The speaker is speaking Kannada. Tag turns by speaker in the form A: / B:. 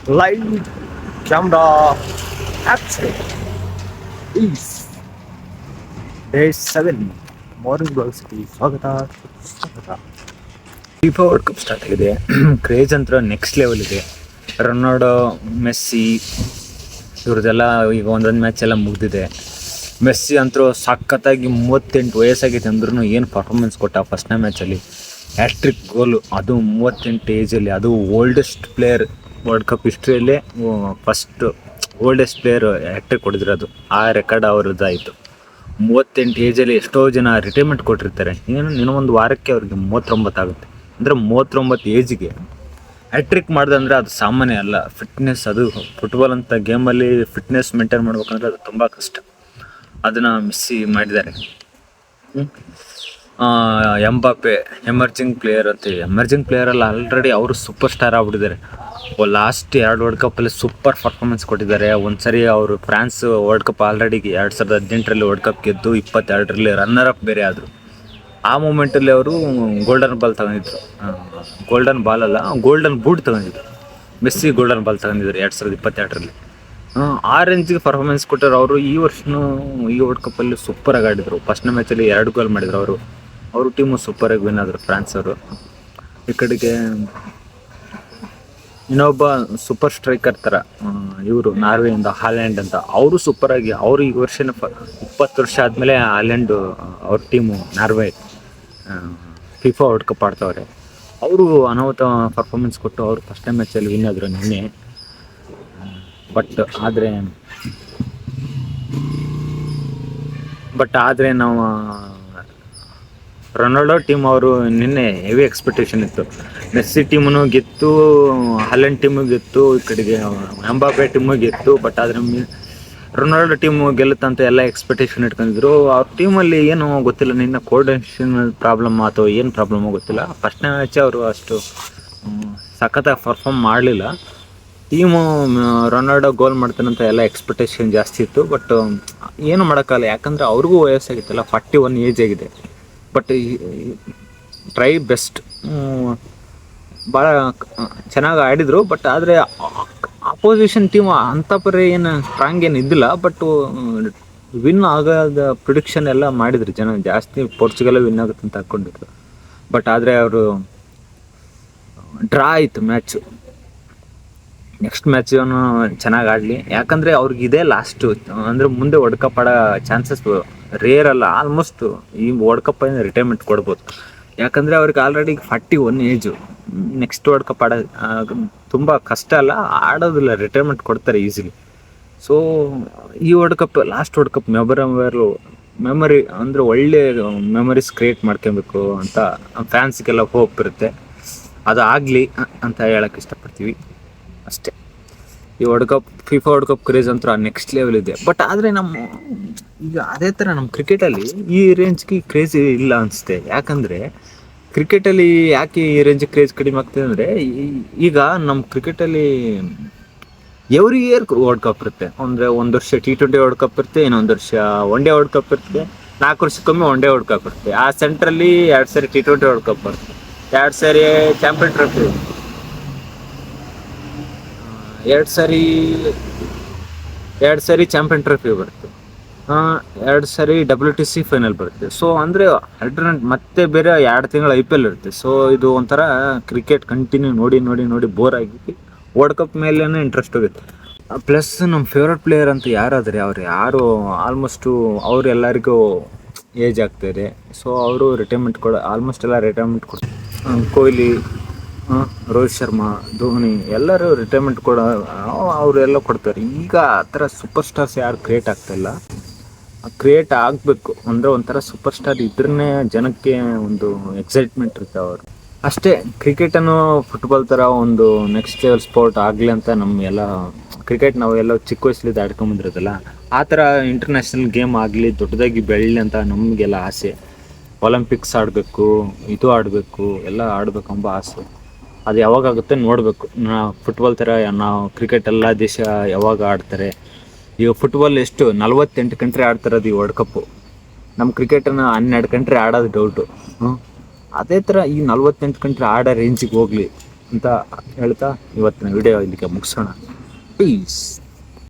A: Light, camera, action. Peace. Day 7 morning ಬ್ಲಾಗ್ಸ್ಗೆ ಸ್ವಾಗತ. ಫಿಫಾ ವರ್ಲ್ಡ್ ಕಪ್ ಸ್ಟಾರ್ಟ್ ಆಗಿದೆ. ಕ್ರೇಜ್ ಅಂತ ನೆಕ್ಸ್ಟ್ ಲೆವೆಲ್ ಇದೆ. ರೊನಾಲ್ಡೋ, ಮೆಸ್ಸಿ ಇವ್ರದ್ದೆಲ್ಲ ಈಗ ಒಂದೊಂದು ಮ್ಯಾಚ್ ಎಲ್ಲ ಮುಗಿದಿದೆ. ಮೆಸ್ಸಿ ಅಂತೂ ಸಖತ್ತಾಗಿ 38 ವಯಸ್ಸಾಗೈತೆ ಅಂದ್ರೂ ಏನು ಪರ್ಫಾರ್ಮೆನ್ಸ್ ಕೊಟ್ಟ ಫಸ್ಟ್ನೇ ಮ್ಯಾಚಲ್ಲಿ. ಹ್ಯಾಟ್ರಿಕ್ ಗೋಲು, ಅದು 38 ಏಜಲ್ಲಿ. ಅದು ಓಲ್ಡೆಸ್ಟ್ ಪ್ಲೇಯರ್ ವರ್ಲ್ಡ್ ಕಪ್ ಹಿಸ್ಟ್ರಿಯಲ್ಲೇ ಫಸ್ಟ್ ಓಲ್ಡೆಸ್ಟ್ ಪ್ಲೇಯರ್ ಹ್ಯಾಟ್ರಿಕ್ ಹೊಡೆದಿರೋದು. ಆ ರೆಕಾರ್ಡ್ ಅವ್ರದ್ದಾಯಿತು. 38 ಏಜಲ್ಲಿ ಎಷ್ಟೋ ಜನ ರಿಟೈರ್ಮೆಂಟ್ ಕೊಟ್ಟಿರ್ತಾರೆ. ಇನ್ನೂ ಒಂದು ವಾರಕ್ಕೆ ಅವ್ರಿಗೆ 39 ಆಗುತ್ತೆ. ಅಂದರೆ 39 ಏಜಿಗೆ ಹ್ಯಾಟ್ರಿಕ್ ಮಾಡ್ದಂದರೆ ಅದು ಸಾಮಾನ್ಯ ಅಲ್ಲ. ಫಿಟ್ನೆಸ್, ಅದು ಫುಟ್ಬಾಲ್ ಅಂತ ಗೇಮಲ್ಲಿ ಫಿಟ್ನೆಸ್ ಮೇಂಟೈನ್ ಮಾಡ್ಬೇಕಂದ್ರೆ ಅದು ತುಂಬ ಕಷ್ಟ. ಅದನ್ನು ಮೆಸ್ಸಿ ಮಾಡಿದ್ದಾರೆ. ಎಂಬಾಪೆ ಎಮರ್ಜಿಂಗ್ ಪ್ಲೇಯರ್ ಅಂತ. ಎಮರ್ಜಿಂಗ್ ಪ್ಲೇಯರಲ್ಲಿ ಆಲ್ರೆಡಿ ಅವರು ಸೂಪರ್ ಸ್ಟಾರ್ ಆಗ್ಬಿಟ್ಟಿದ್ದಾರೆ. ಲಾಸ್ಟ್ 2 ವರ್ಲ್ಡ್ ಕಪ್ಪಲ್ಲಿ ಸೂಪರ್ ಪರ್ಫಾರ್ಮೆನ್ಸ್ ಕೊಟ್ಟಿದ್ದಾರೆ. ಒಂದು ಸರಿ ಅವರು ಫ್ರಾನ್ಸ್ ವರ್ಲ್ಡ್ ಕಪ್ ಆಲ್ರೆಡಿ 2018ರಲ್ಲಿ ವರ್ಲ್ಡ್ ಕಪ್ ಗೆದ್ದು 22ರಲ್ಲಿ ರನ್ನರ್ ಅಪ್ ಬೇರೆ ಆದರು. ಆ ಮೂಮೆಂಟಲ್ಲಿ ಅವರು ಗೋಲ್ಡನ್ ಬಾಲ್ ತಗೊಂಡಿದ್ರು. ಗೋಲ್ಡನ್ ಬಾಲ್ ಅಲ್ಲ, ಗೋಲ್ಡನ್ ಬೂಟ್ ತಗೊಂಡಿದ್ರು. ಮೆಸ್ಸಿ ಗೋಲ್ಡನ್ ಬಾಲ್ ತಗೊಂಡಿದ್ರು 2022ರಲ್ಲಿ. ಆ ರೇಂಜಿಗೆ ಪರ್ಫಾರ್ಮೆನ್ಸ್ ಕೊಟ್ಟರು ಅವರು. ಈ ವರ್ಷನೂ ಈ ವರ್ಲ್ಡ್ ಕಪ್ಪಲ್ಲಿ ಸೂಪರಾಗಿ ಆಡಿದರು. ಫಸ್ಟ್ನೇ ಮ್ಯಾಚಲ್ಲಿ 2 ಗೋಲ್ ಮಾಡಿದ್ರು ಅವರು. ಅವ್ರ ಟೀಮು ಸೂಪರಾಗಿ ವಿನ್ ಆದರು ಫ್ರಾನ್ಸ್ ಅವರು. ಈ ಕಡೆಗೆ ಇನ್ನೊಬ್ಬ ಸೂಪರ್ ಸ್ಟ್ರೈಕರ್ ಥರ ಇವರು ನಾರ್ವೆಯಿಂದ ಹಾಲ್ಯಾಂಡ್ ಅಂತ, ಅವರು ಸೂಪರಾಗಿ, ಅವರು ಈ ವರ್ಷನ 20 ವರ್ಷ ಆದಮೇಲೆ ಹಾಲ್ಯಾಂಡು ಅವ್ರ team Norway FIFA world cup ಆಡ್ತವ್ರೆ. ಅವರು ಅನಾಹುತ ಪರ್ಫಾರ್ಮೆನ್ಸ್ ಕೊಟ್ಟು ಅವರು ಫಸ್ಟ್ನೇ ಮ್ಯಾಚಲ್ಲಿ ವಿನ್ ಆದರು ನಿನ್ನೆ. ಆದರೆ ನಾವು ರೊನಾಲ್ಡೋ ಟೀಮ್ ಅವರು ನಿನ್ನೆ ಹೆವಿ ಎಕ್ಸ್ಪೆಕ್ಟೇಷನ್ ಇತ್ತು. ಮೆಸ್ಸಿ ಟೀಮೂ ಗೆತ್ತು, ಹಾಲೆಂಡ್ ಟೀಮು ಗೆತ್ತು, ಈ ಕಡೆಗೆ ಎಂಬಾಪೆ ಟೀಮು ಗೆತ್ತು. ಬಟ್ ಆದರೆ ರೊನಾಲ್ಡೋ ಟೀಮು ಗೆಲ್ಲುತ್ತಂತ ಎಲ್ಲ ಎಕ್ಸ್ಪೆಕ್ಟೇಷನ್ ಇಟ್ಕೊಂಡಿದ್ರು. ಅವ್ರ ಟೀಮಲ್ಲಿ ಏನು ಗೊತ್ತಿಲ್ಲ, ನಿನ್ನ ಕೋರ್ಡಿನೇಷನ್ ಪ್ರಾಬ್ಲಮ್ ಅಥವಾ ಏನು ಪ್ರಾಬ್ಲಮ್ಮೋ ಗೊತ್ತಿಲ್ಲ. ಫಸ್ಟ್ನೇ ಮ್ಯಾಚ್ ಅವರು ಅಷ್ಟು ಸಖತ್ತಾಗಿ ಪರ್ಫಾರ್ಮ್ ಮಾಡಲಿಲ್ಲ. ಟೀಮು ರೊನಾಲ್ಡೋ ಗೋಲ್ ಮಾಡ್ತಾನಂತ ಎಲ್ಲ ಎಕ್ಸ್ಪೆಕ್ಟೇಷನ್ ಜಾಸ್ತಿ ಇತ್ತು. ಬಟ್ ಏನು ಮಾಡೋಕ್ಕಲ್ಲ, ಯಾಕಂದರೆ ಅವ್ರಿಗೂ ವಯಸ್ಸಾಗಿತ್ತಲ್ಲ, 41 ಏಜ್ ಆಗಿದೆ. ಬಟ್ ಟ್ರೈ ಬೆಸ್ಟ್, ಭಾಳ ಚೆನ್ನಾಗಿ ಆಡಿದರು. ಬಟ್ ಆದರೆ ಅಪೋಸಿಷನ್ ಟೀಮ್ ಅಂಥ ಪರಿ ಏನು ಸ್ಟ್ರಾಂಗ್ ಏನು ಇದ್ದಿಲ್ಲ. ಬಟ್ ವಿನ್ ಆಗೋದ ಪ್ರಿಡಿಕ್ಷನ್ ಎಲ್ಲ ಮಾಡಿದ್ರು ಜನ ಜಾಸ್ತಿ. ಪೋರ್ಚುಗಲ್ ವಿನ್ ಆಗುತ್ತೆ ಅಂತ ಹಾಕ್ಕೊಂಡಿದ್ರು. ಬಟ್ ಆದರೆ ಅವರು ಡ್ರಾ ಆಯಿತು ಮ್ಯಾಚು. ನೆಕ್ಸ್ಟ್ ಮ್ಯಾಚು ಚೆನ್ನಾಗಿ ಆಡಲಿ, ಯಾಕಂದರೆ ಅವ್ರಿಗೆ ಇದೇ ಲಾಸ್ಟು. ಅಂದರೆ ಮುಂದೆ ವರ್ಲ್ಡ್ ಕಪ್ ಆಡೋ ಚಾನ್ಸಸ್ ರೇರ್ ಅಲ್ಲ, ಆಲ್ಮೋಸ್ಟ್ ಈ ವರ್ಲ್ಡ್ ಕಪ್ ರಿಟೈರ್ಮೆಂಟ್ ಕೊಡ್ಬೋದು. ಯಾಕಂದರೆ ಅವ್ರಿಗೆ already 41 age. Next world cup ತುಂಬ ಕಷ್ಟ ಅಲ್ಲ, ಆಡೋದಿಲ್ಲ, ರಿಟೈರ್ಮೆಂಟ್ ಕೊಡ್ತಾರೆ ಈಸಿಲಿ. ಸೊ ಈ world cup last world cup memory ಅಂದರೆ ಒಳ್ಳೆ ಮೆಮರೀಸ್ ಕ್ರಿಯೇಟ್ ಮಾಡ್ಕೊಬೇಕು ಅಂತ ಫ್ಯಾನ್ಸ್ಗೆಲ್ಲ ಹೋಪ್ ಇರುತ್ತೆ. ಅದು ಆಗಲಿ ಅಂತ ಹೇಳೋಕ್ಕೆ ಇಷ್ಟಪಡ್ತೀವಿ ಅಷ್ಟೇ. ಈ world cup, FIFA world cup craze ಅಂತ ನೆಕ್ಸ್ಟ್ ಲೆವೆಲ್ ಇದೆ. ಬಟ್ ಆದರೆ ಈಗ ಅದೇ ಥರ ನಮ್ಮ ಕ್ರಿಕೆಟಲ್ಲಿ ಈ ರೇಂಜ್ಗೆ ಕ್ರೇಜ್ ಇಲ್ಲ ಅನಿಸುತ್ತೆ. ಯಾಕಂದರೆ ಕ್ರಿಕೆಟಲ್ಲಿ ಯಾಕೆ ಈ ರೇಂಜಿಗೆ ಕ್ರೇಜ್ ಕಡಿಮೆ ಆಗ್ತದೆ ಅಂದರೆ, ಈಗ ನಮ್ಮ ಕ್ರಿಕೆಟಲ್ಲಿ ಎವ್ರಿ ಇಯರ್ ವರ್ಲ್ಡ್ ಕಪ್ ಇರುತ್ತೆ. ಅಂದರೆ ಒಂದು ವರ್ಷ T20 ವರ್ಲ್ಡ್ ಕಪ್ ಇರುತ್ತೆ, ಇನ್ನೊಂದು ವರ್ಷ ಒನ್ ಡೇ ವರ್ಲ್ಡ್ ಕಪ್ ಇರುತ್ತೆ, 4 ವರ್ಷಕ್ಕೊಮ್ಮೆ ಒನ್ ಡೇ ವರ್ಲ್ಡ್ ಕಪ್ ಇರುತ್ತೆ. ಆ ಸೆಂಟ್ರಲ್ಲಿ 2 ಸಾರಿ T20 ವರ್ಲ್ಡ್ ಕಪ್ ಬರುತ್ತೆ, 2 ಸಾರಿ ಚಾಂಪಿಯನ್ ಟ್ರೋಫಿ, 2 ಸಾರಿ ಚಾಂಪಿಯನ್ ಟ್ರೋಫಿ ಬರುತ್ತೆ, 2 ಸಾರಿ WTC ಫೈನಲ್ ಬರುತ್ತೆ. ಸೊ ಅಂದರೆ ಅಲ್ಟರ್ನೇಟ್ ಮತ್ತೆ ಬೇರೆ 2 ತಿಂಗಳು IPL ಇರುತ್ತೆ. ಸೊ ಇದು ಒಂಥರ ಕ್ರಿಕೆಟ್ ಕಂಟಿನ್ಯೂ ನೋಡಿ ಬೋರ್ ಆಗಿ ವರ್ಲ್ಡ್ ಕಪ್ ಮೇಲೇ ಇಂಟ್ರೆಸ್ಟ್ ಹೋಗುತ್ತೆ. ಪ್ಲಸ್ ನಮ್ಮ ಫೇವ್ರೆಟ್ ಪ್ಲೇಯರ್ ಅಂತ ಯಾರಾದರೆ ಯಾರು ಆಲ್ಮೋಸ್ಟು ಅವ್ರು ಎಲ್ಲರಿಗೂ ಏಜ್ ಆಗ್ತಾಯಿದೆ. ಸೊ ಅವರು ರಿಟೈರ್ಮೆಂಟ್ ಆಲ್ಮೋಸ್ಟ್ ಎಲ್ಲ ರಿಟೈರ್ಮೆಂಟ್ ಕೊಡ್ತಾರೆ. ಕೊಹ್ಲಿ, ರೋಹಿತ್ ಶರ್ಮಾ, ಧೋನಿ ಎಲ್ಲರೂ ರಿಟೈರ್ಮೆಂಟ್ ಅವರೆಲ್ಲ ಕೊಡ್ತಾರೆ. ಈಗ ಆ ಥರ ಸೂಪರ್ ಸ್ಟಾರ್ಸ್ ಯಾರು ಕ್ರಿಯೇಟ್ ಆಗ್ತಾಯಿಲ್ಲ. ಕ್ರಿಯೇಟ್ ಆಗಬೇಕು ಅಂದರೆ ಒಂಥರ ಸೂಪರ್ ಸ್ಟಾರ್ ಇದ್ರೇ ಜನಕ್ಕೆ ಒಂದು ಎಕ್ಸೈಟ್ಮೆಂಟ್ ಇರುತ್ತೆ ಅವರು ಅಷ್ಟೇ. ಕ್ರಿಕೆಟನ್ನು ಫುಟ್ಬಾಲ್ ಥರ ಒಂದು ನೆಕ್ಸ್ಟ್ ಲೆವೆಲ್ ಸ್ಪೋರ್ಟ್ ಆಗಲಿ ಅಂತ ನಮಗೆಲ್ಲ ಕ್ರಿಕೆಟ್ ನಾವೆಲ್ಲ ಚಿಕ್ಕ ವಯಸ್ಸಲ್ಲಿ ಆಡ್ಕೊಂಬಂದಿರೋದಲ್ಲ, ಆ ಥರ ಇಂಟರ್ನ್ಯಾಷನಲ್ ಗೇಮ್ ಆಗಲಿ, ದೊಡ್ಡದಾಗಿ ಬೆಳೀಲಿ ಅಂತ ನಮಗೆಲ್ಲ ಆಸೆ. ಒಲಿಂಪಿಕ್ಸ್ ಆಡಬೇಕು, ಇದು ಆಡಬೇಕು, ಎಲ್ಲ ಆಡಬೇಕೆಂಬ ಆಸೆ. ಅದು ಯಾವಾಗುತ್ತೆ ನೋಡಬೇಕು. ಫುಟ್ಬಾಲ್ ಥರ ನಾವು ಕ್ರಿಕೆಟ್ ಎಲ್ಲ ದೇಶ ಯಾವಾಗ ಆಡ್ತಾರೆ. ಈಗ ಫುಟ್ಬಾಲ್ ಎಷ್ಟು 48 ಕಂಟ್ರಿ ಆಡ್ತಿರೋದು ಈ ವರ್ಲ್ಡ್ ಕಪ್ಪು. ನಮ್ಮ ಕ್ರಿಕೆಟನ್ನು 12 ಕಂಟ್ರಿ ಆಡೋದು ಡೌಟು. ಅದೇ ಥರ ಈ 48 ಕಂಟ್ರಿ ಆಡೋ ರೇಂಜಿಗೆ ಹೋಗಲಿ. ಅಂತ ಹೇಳ್ತಾ ಇವತ್ತಿನ ವಿಡಿಯೋ ಇಲ್ಲಿಗೆ ಮುಗಿಸೋಣ. ಪೀಸ್.